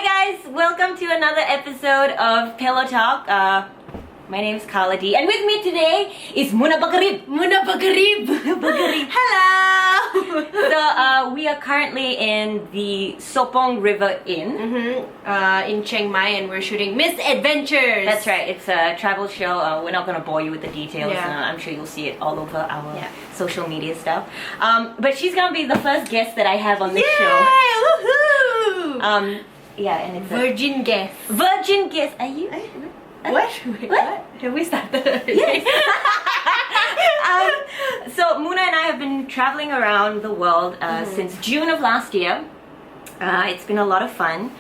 Hi guys, welcome to another episode of Pillow Talk. My name is Carla D, and with me today is Muna Bagarib. Hello! So we are currently in the Sopong River Inn. In Chiang Mai, and we're shooting Misadventures. That's right, it's a travel show. We're not going to bore you with the details. Yeah. I'm sure you'll see it all over our social media stuff. But she's going to be the first guest that I have on this show. Woohoo! Yeah, and it's Virgin guest. Virgin guest. Are you? What? Have we started? Yes. So Muna and I have been traveling around the world since June of last year. It's been a lot of fun.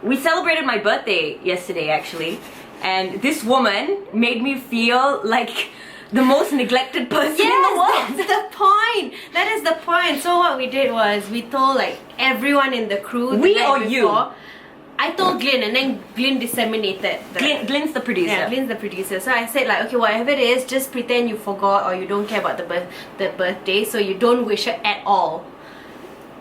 We celebrated my birthday yesterday actually, and this woman made me feel like the most neglected person in the world. That's the point. That is the point. So what we did was we told like everyone in the crew. We or you? I told Glenn, and then Glenn disseminated. Glenn's the producer. Yeah, Glenn's the producer. So I said like, okay, whatever it is, just pretend you forgot or you don't care about the birthday, so you don't wish her at all.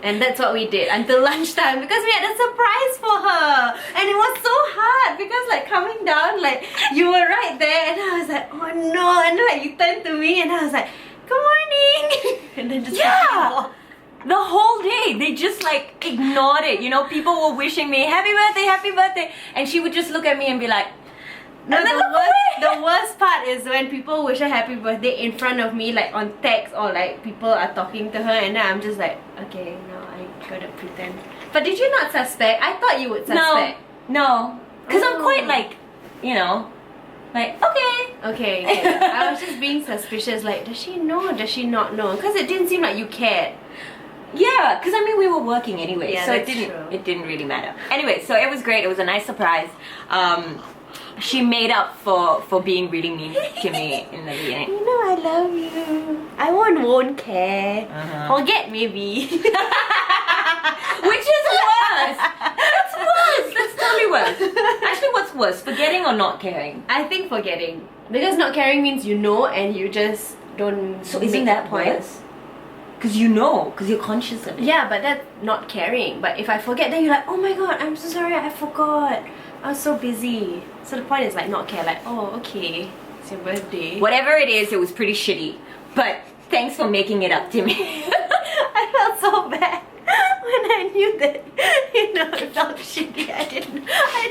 And that's what we did until lunchtime, because we had a surprise for her, and it was so hard because like coming down, like you were right there, and I was like, oh no, and then like you turned to me, and I was like, good morning, and then just the whole day they just like ignored it. You know, people were wishing me happy birthday, and she would just look at me and be like, no, the worst part is when people wish her happy birthday in front of me, like on text, or like people are talking to her, and then I'm just like, okay, no, I gotta pretend. But did you not suspect? I thought you would suspect. No, because I'm quite like, you know, like, Okay. I was just being suspicious, like, does she know or does she not know? Because it didn't seem like you cared. Yeah, because I mean we were working anyway, Yeah, so it that's didn't really matter. Anyway, so it was great. It was a nice surprise. She made up for being really mean to me in the beginning. You know I love you. I won't care. Forget maybe. Which is worse. That's worse. That's totally worse. Actually, what's worse, forgetting or not caring? I think forgetting, because not caring means you know and you just don't. So isn't that worse? Because you know, because you're conscious of it. Yeah, but that's not caring. But if I forget, then you're like, oh my god, I'm so sorry, I forgot. I was so busy. So the point is like not care, like, oh okay, it's your birthday. Whatever it is, it was pretty shitty. But thanks for making it up to me. I felt so bad when I knew that, you know, it felt shitty. I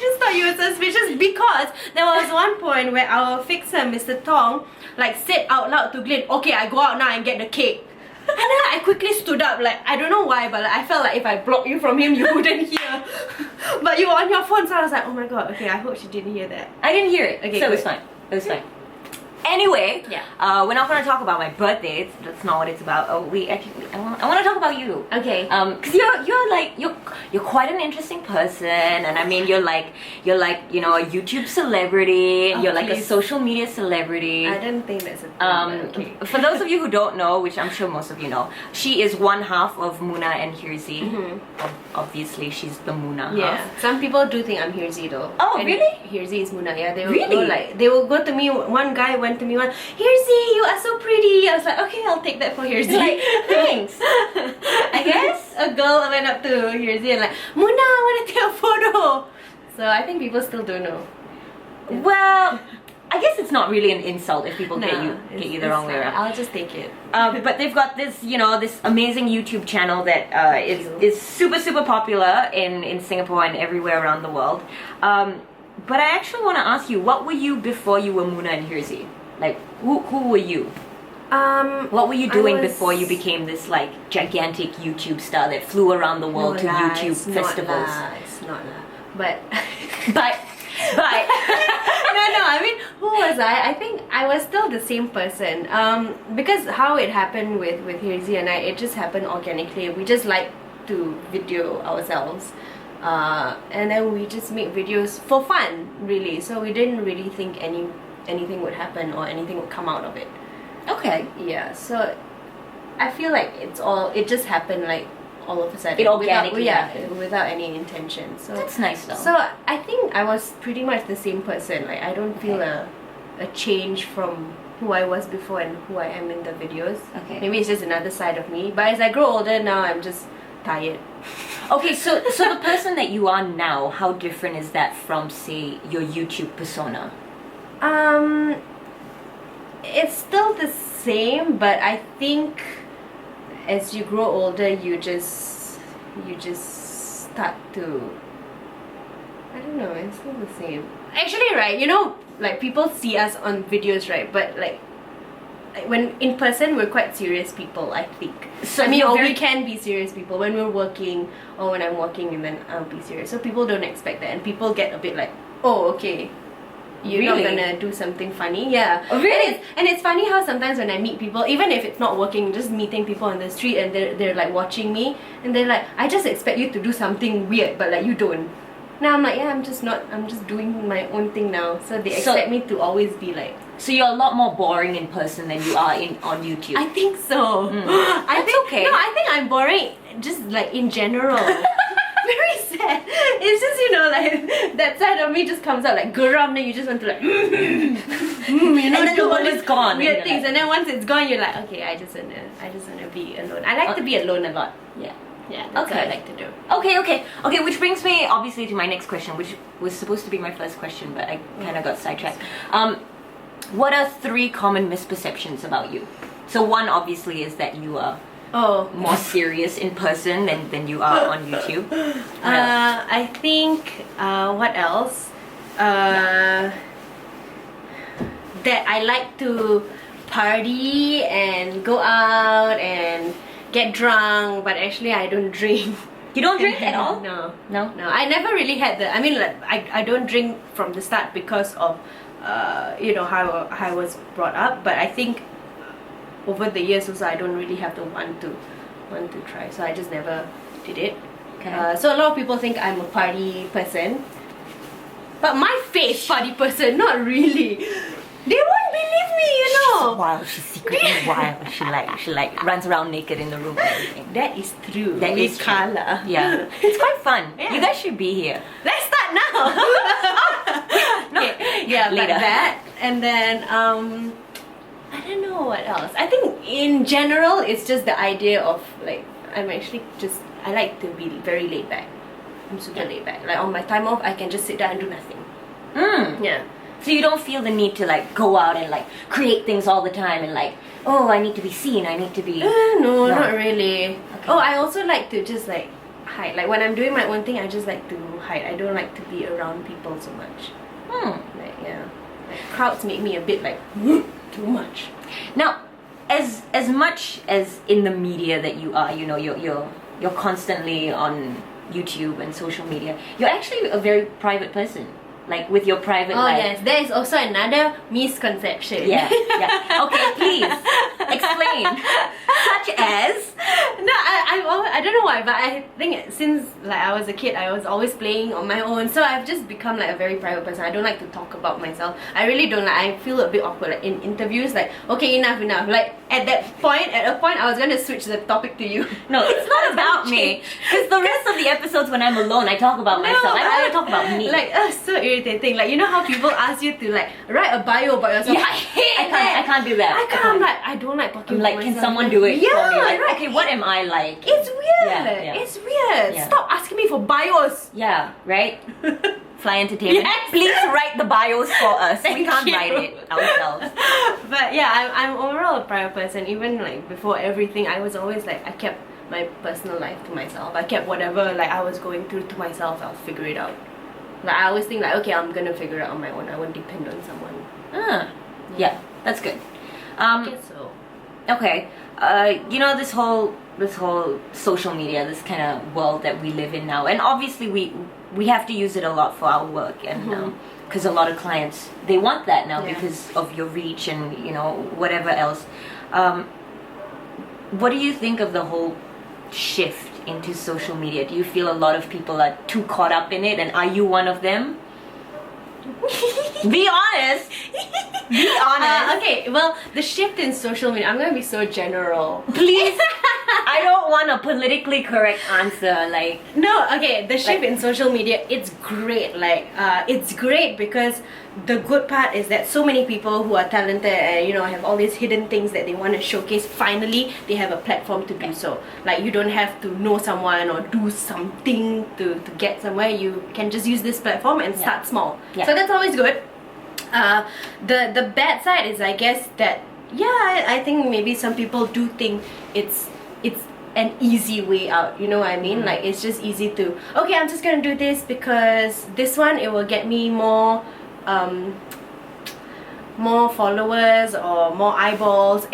just thought you were suspicious because there was one point where our fixer, Mr. Tong, like said out loud to Glenn, okay, I go out now and get the cake. And then I quickly stood up, like, I don't know why, but like, I felt like if I blocked you from him, you wouldn't hear. But you were on your phone, so I was like, oh my god, okay, I hope she didn't hear that. I didn't hear it, Okay, so good. it was fine. It was fine. Anyway, we're not going to talk about my birthday. That's not what it's about. Oh, I want to talk about you. Okay. Because you're quite an interesting person, and I mean you're like you know, a YouTube celebrity, and you're like a social media celebrity. I don't think that's a thing, okay. For those of you who don't know, which I'm sure most of you know, she is one half of Muna and Hirzi. Obviously, she's the Muna half. Some people do think I'm Hirzi though. Oh, and really? Hirzi is Muna. Yeah, they will Really? go like, they will go to me. One guy went to me, Hirzi, you are so pretty. I was like, okay, I'll take that for Hirzi. Like, thanks. I guess a girl went up to Hirzi and like, Muna, I want to take a photo. So I think people still don't know. Well, I guess it's not really an insult if people get you the wrong way around. I'll just take it. But they've got this, you know, this amazing YouTube channel that is super popular in Singapore and everywhere around the world. But I actually want to ask you, what were you before you were Muna and Hirzi? Like, who were you? What were you doing before you became this like gigantic YouTube star that flew around the world to YouTube festivals? It's not lah. But But no, I mean, who was I? I think I was still the same person. Because how it happened with Hirzi and I, it just happened organically. We just like to video ourselves. And then we just make videos for fun, really. So we didn't really think anything would happen or anything would come out of it. okay. Yeah, so I feel like it just happened like all of a sudden. It organically happened. Without any intention. So That's nice though. So I think I was pretty much the same person. Like I don't feel a change from who I was before and who I am in the videos. Okay. Maybe it's just another side of me. But as I grow older now, I'm just tired. Okay, so the person that you are now, how different is that from, say, your YouTube persona? It's still the same, but I think as you grow older, you just start to, I don't know, it's still the same. Actually, right, you know, like people see us on videos, right? But like when in person, we're quite serious people, I think. So I mean, you're or very- we can be serious people when we're working, or when I'm working, and then I'll be serious. So people don't expect that, and people get a bit like, oh, okay, you're not Really? gonna do something funny, yeah. Oh, really? And it's funny how sometimes when I meet people, even if it's not working, just meeting people on the street, and they're like watching me, and they're like, I just expect you to do something weird, but like you don't. Now I'm like, yeah, I'm just doing my own thing now. So they So- expect me to always be like, So you're a lot more boring in person than you are on YouTube. I think so. I That's think okay. No, I think I'm boring just like in general. Very sad. It's just, you know, like that side of me just comes out like geram, then you just want to like you know, And then do the all mood these is gone, and weird you're things, like- and then once it's gone, you're like, okay, I just wanna be alone. I like to be alone a lot. Yeah. Yeah, that's what Okay. I like to do. Okay, which brings me obviously to my next question, which was supposed to be my first question, but I kind of got sidetracked. What are 3 common misperceptions about you? So one obviously is that you are Oh, more serious in person than you are on YouTube. What else? I think what else? That I like to party and go out and get drunk, but actually I don't drink. You don't drink at all? No. No? No, I never really had the. I mean, like I don't drink from the start because of you know how I was brought up. But I think over the years also I don't really have the want to try. So I just never did it. Okay. So a lot of people think I'm a party person, but my face party person, not really. They won't believe me, you know. Wild, she's secretly wild. She like runs around naked in the room and everything. That is true. That with is true. Carla. Yeah. It's quite fun. Yeah. You guys should be here. Let's start now. Okay. Yeah, but Later. that, and then I don't know what else. I think in general, it's just the idea of like I like to be very laid back. I'm super laid back. Like on my time off, I can just sit down and do nothing. Yeah. So you don't feel the need to like go out and like create things all the time and like, oh, I need to be seen, I need to be... No, No. not really. Oh, I also like to just like hide. Like when I'm doing my own thing, I just like to hide. I don't like to be around people so much. Like yeah, like, crowds make me a bit like too much. Now, as much as in the media that you are, you know, you're constantly on YouTube and social media, you're actually a very private person. Like with your private Oh life. yes, there is also another misconception. Yeah. Okay, please explain. Such as... No, I don't know why, but I think since like I was a kid, I was always playing on my own, so I've just become like a very private person. I don't like to talk about myself. I really don't like. I feel a bit awkward like in interviews. Like okay, enough. Like at a point, I was gonna switch the topic to you. No, it's not about me. Because the rest of the episodes when I'm alone, I talk about myself. I don't want to talk about me. Like so irritating. Like you know how people ask you to like write a bio about yourself. Yeah, I hate that. I can't do that. I can't. I'm like I don't like talking. I'm like, about can myself. someone do it Yeah, for me? Like, right. okay, what am I like? It's weird. Yeah. It's weird. Yeah. Stop asking me for bios. Yeah, right? Fly Entertainment. Yes. Please write the bios for us. We Thank can't you. write it ourselves. But yeah, I'm overall a private person. Even like before everything, I was always like I kept my personal life to myself. I kept whatever like I was going through to myself. I'll figure it out. Like I always think like okay, I'm gonna figure it out on my own. I won't depend on someone. Yeah, that's good. I guess so. Okay, you know this whole social media, this kind of world that we live in now, and obviously we have to use it a lot for our work, and because a lot of clients they want that now Yeah. because of your reach and you know whatever else. What do you think of the whole shift into social media? Do you feel a lot of people are too caught up in it, and are you one of them? Be honest. Be honest. Okay, well, the shift in social media, I'm gonna be so general. Please. I don't want a politically correct answer. Like, No, okay, the shift in social media, it's great. Like, it's great because the good part is that so many people who are talented and, you know, have all these hidden things that they want to showcase, finally, they have a platform to do so. Like, you don't have to know someone or do something to get somewhere. You can just use this platform and start small. Yeah. So that's always good. The bad side is, I guess, that, yeah, I think maybe some people do think it's an easy way out, you know what I mean? Like, it's just easy to, okay, I'm just gonna do this because this one, it will get me more followers or more eyeballs.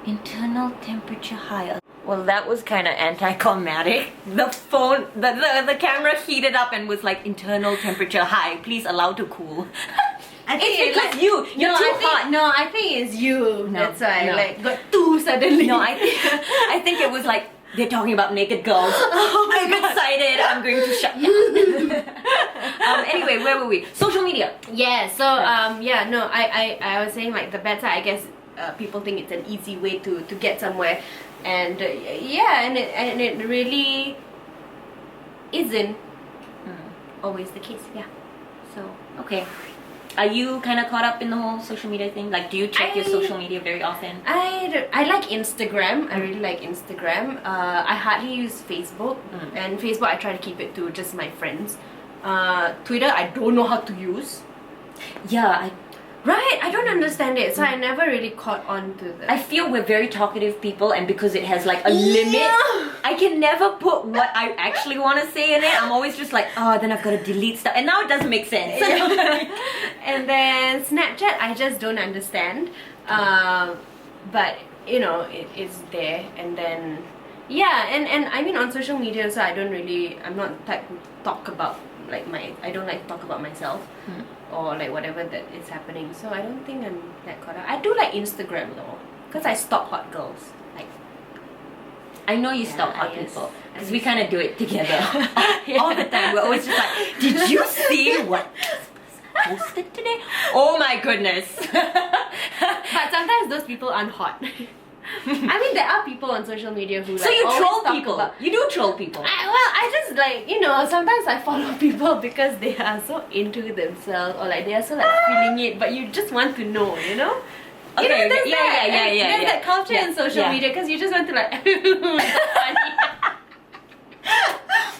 internal temperature high. Well, that was kind of anticlimactic. The phone, the camera heated up and was like, internal temperature high. Please allow to cool. I think It's because you're too hot. No, I think it's you. No, That's why no. like got two suddenly. No, I think it was like they're talking about naked girls. I'm excited. I'm going to shut down. Anyway, where were we? Social media. Yeah. So yeah. No, I was saying like the bad side. I guess people think it's an easy way to get somewhere, and yeah, and it really isn't always the case. Yeah. So Okay. Are you kind of caught up in the whole social media thing? Like, do you check your social media very often? I like Instagram. I really like Instagram. I hardly use Facebook, and Facebook I try to keep it to just my friends. Twitter I don't know how to use. Yeah, Right, I don't understand it, so I never really caught on to that. I feel we're very talkative people, and because it has like a limit, I can never put what I actually want to say in it. I'm always just like, oh, then I've got to delete stuff, and now it doesn't make sense. And then Snapchat, I just don't understand. But you know, it's there. And then yeah, and I mean on social media, so I'm not the type to talk about like I don't like to talk about myself. Or like whatever that is happening, so I don't think I'm that caught up. I do like Instagram though, because I stalk hot girls. Like, I know you stalk hot I used- people, I because we used- kind of do it together all the time. We're always just like, did you see what posted today? Oh my goodness. But sometimes those people aren't hot. I mean, there are people on social media who like So you always troll talk people. about- You do troll people. I just like, you know, sometimes I follow people because they are so into themselves or like they are so like feeling it, but you just want to know, you know? You know, Okay, there's yeah, that, yeah, yeah, there's yeah. that culture Yeah, in social yeah. media because you just want to like, that's funny.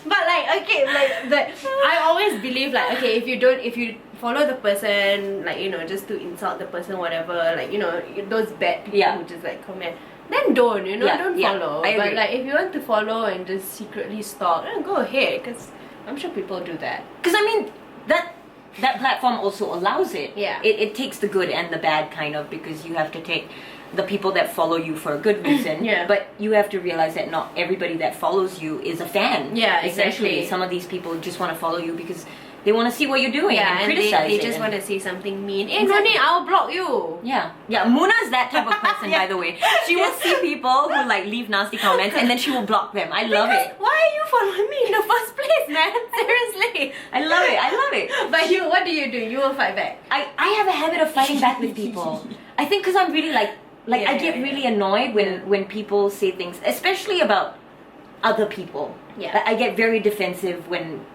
But like, okay, like I always believe like, okay, if you follow the person, like, you know, just to insult the person, whatever, like, you know, those bad people Yeah. who just like comment, then don't, you know, Yeah, don't yeah, follow. I But agree. like, if you want to follow and just secretly stalk, then go ahead, because I'm sure people do that. Because I mean, that platform also allows it. Yeah. It takes the good and the bad kind of, because you have to take the people that follow you for a good reason. Yeah. But you have to realize that not everybody that follows you is a fan. Yeah, Essentially, exactly. some of these people just want to follow you because they want to see what you're doing Yeah, and and criticize they it. just and- want to say something mean. Hey, Exactly. Noni, I'll block you. Yeah, yeah. Muna's that type of person, by the way. She will see people who like leave nasty comments and then she will block them. I love Because it. why are you following me in the first place, man? Seriously. I love it. I love it. But what do? You will fight back. I have a habit of fighting back with people. I think because I'm really like Yeah, I get yeah, really annoyed when people say things, especially about other people. Yeah. Like, I get very defensive when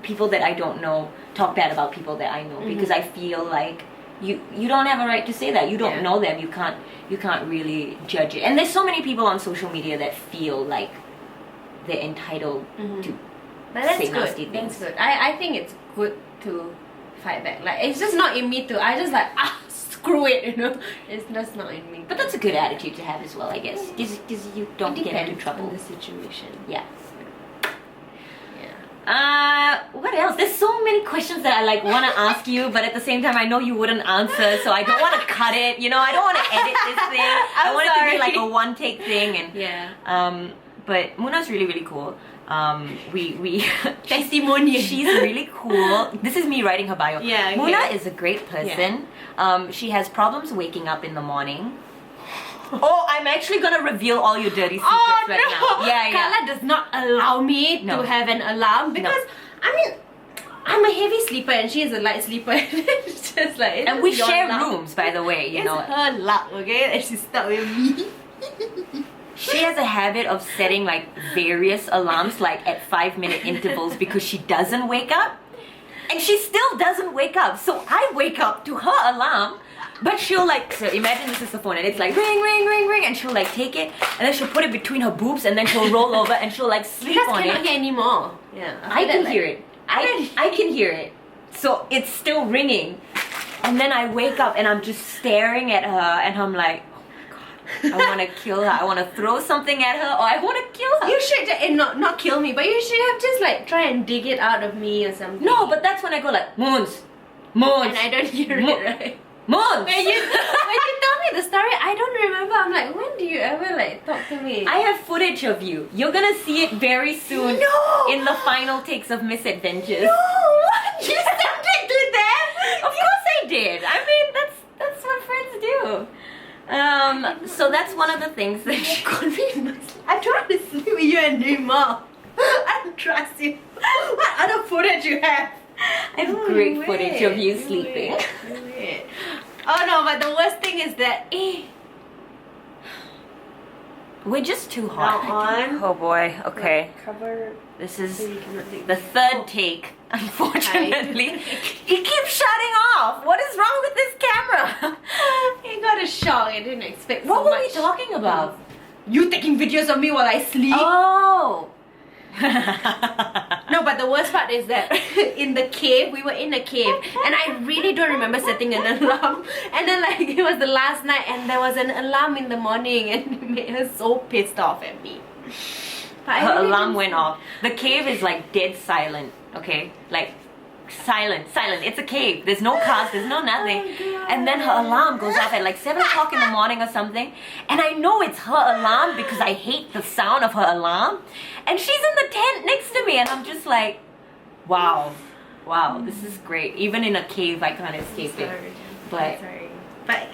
people that I don't know talk bad about people that I know, because I feel like you don't have a right to say that. You don't Yeah. know them. You can't really judge it. And there's so many people on social media that feel like they're entitled to But that's say good. nasty things. That's good. I think it's good to fight back. Like, it's just not in me to. I just like screw it, you know. It's just not in me. But that's a good attitude to have as well, I guess, because you don't it get depends into trouble. on the situation. Yeah. Yeah. What else? There's so many questions that I like want to ask you, but at the same time I know you wouldn't answer, so I don't want to cut it. You know, I don't want to edit this thing. I want it to be sorry. like a one take thing, and Yeah. But Muna's really really cool. We Testimonial. she's really cool. This is me writing her bio. Yeah, okay. Muna is a great person. She has problems waking up in the morning. Oh, I'm actually gonna reveal all your dirty secrets right now. Yeah, yeah. Carla does not allow me No. to have an alarm because I mean, I'm a heavy sleeper and she is a light sleeper. It's just like, And we your share luck. rooms, by the way, you It's know. her luck, okay? And she's stuck with me. She has a habit of setting like various alarms like at 5-minute intervals because she doesn't wake up. And she still doesn't wake up. So I wake up to her alarm. But she'll like, so imagine this is the phone and it's like ring, ring, ring, ring. And she'll like take it and then she'll put it between her boobs and then she'll roll over and she'll like sleep You guys on cannot it. hear anymore. Yeah. I can hear it. I can hear it. So it's still ringing. And then I wake up and I'm just staring at her and I'm like, I want to kill her. I want to throw something at her or I want to kill her. You should and not kill me, but you should have just like try and dig it out of me or something. No, but that's when I go like, Moons. Moons. And I don't hear it, right? Moons. When you tell me the story, I don't remember. I'm like, when do you ever like talk to me? I have footage of you. You're gonna see it very soon. No! In the final takes of Misadventures. No, what? You started to that? Of course I did. I mean, that's what friends do. So that's one of the things that You called me. I don't want to sleep with you anymore. I don't trust you. What other footage you have? I have great footage of you sleeping. Wait. Oh no, but the worst thing is that We're just too hot. Now on. Oh boy. Okay. Cover. This is So you cannot take the third take. Unfortunately, he keeps shutting off. What is wrong with this camera? He got a shock. I didn't expect What so were much. we talking about? You taking videos of me while I sleep. Oh. No, but the worst part is that in the cave, we were in a cave and I really don't remember setting an alarm. And then like it was the last night and there was an alarm in the morning and it made her so pissed off at me. But I Her really alarm didn't- went off. The cave is like dead silent, okay? Like silent. It's a cave. There's no cars, there's no nothing. Oh, God. And then her alarm goes off at like 7 o'clock in the morning or something. And I know it's her alarm because I hate the sound of her alarm. And she's in the tent next to me and I'm just like, wow, this is great. Even in a cave, I can't escape it. But Sorry. But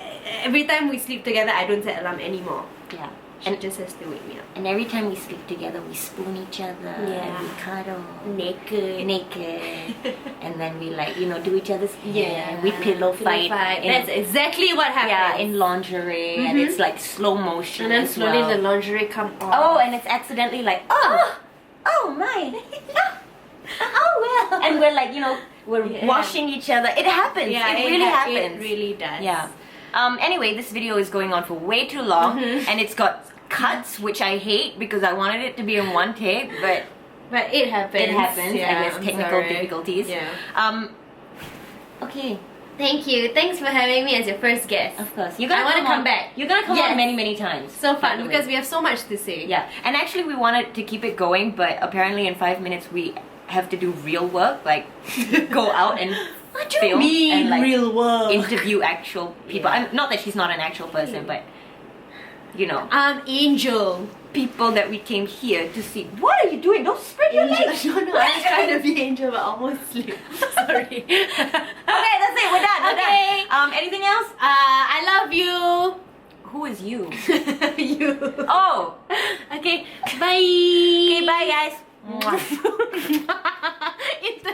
every time we sleep together, I don't set alarm anymore. yeah. She And, just has to wake me up. and every time we sleep together, we spoon each other Yeah. and we cuddle. Naked. Naked. And then we like, you know, do each other's hair. Yeah. We pillow fight. in- That's exactly what happens. yeah, in lingerie. And Mhm. it's like slow motion And then as slowly well. the lingerie come off. Oh, and it's accidentally like, oh my. Oh well. And we're like, you know, we're Yeah. washing each other. It happens. Yeah, it really It happens. really does. Yeah. Anyway, this video is going on for way too long. Mhm. And it's got cuts, which I hate because I wanted it to be in one take, but But it happens. it happens. Yeah, I guess I'm technical sorry. difficulties. Yeah. Okay, Thank you. Thanks for having me as your first guest. of course. You're gonna I wanna come on- back. You're gonna come Yes. on many, many times. So by fun the way. because we have so much to say. Yeah, and actually we wanted to keep it going, but apparently in 5 minutes we have to do real work, like go out and What do you film mean and like real work? interview actual people. Yeah. Not that she's not an actual person, but you know, Angel. people that we came here to see. What are you doing? Don't spread your legs. No, I was trying to be Angel but almost slipped. Sorry. Okay, that's it. We're done. We're Okay. done. Anything else? I love you. Who is you? You. Oh. Okay, bye. Okay, bye guys. Mwah. It's the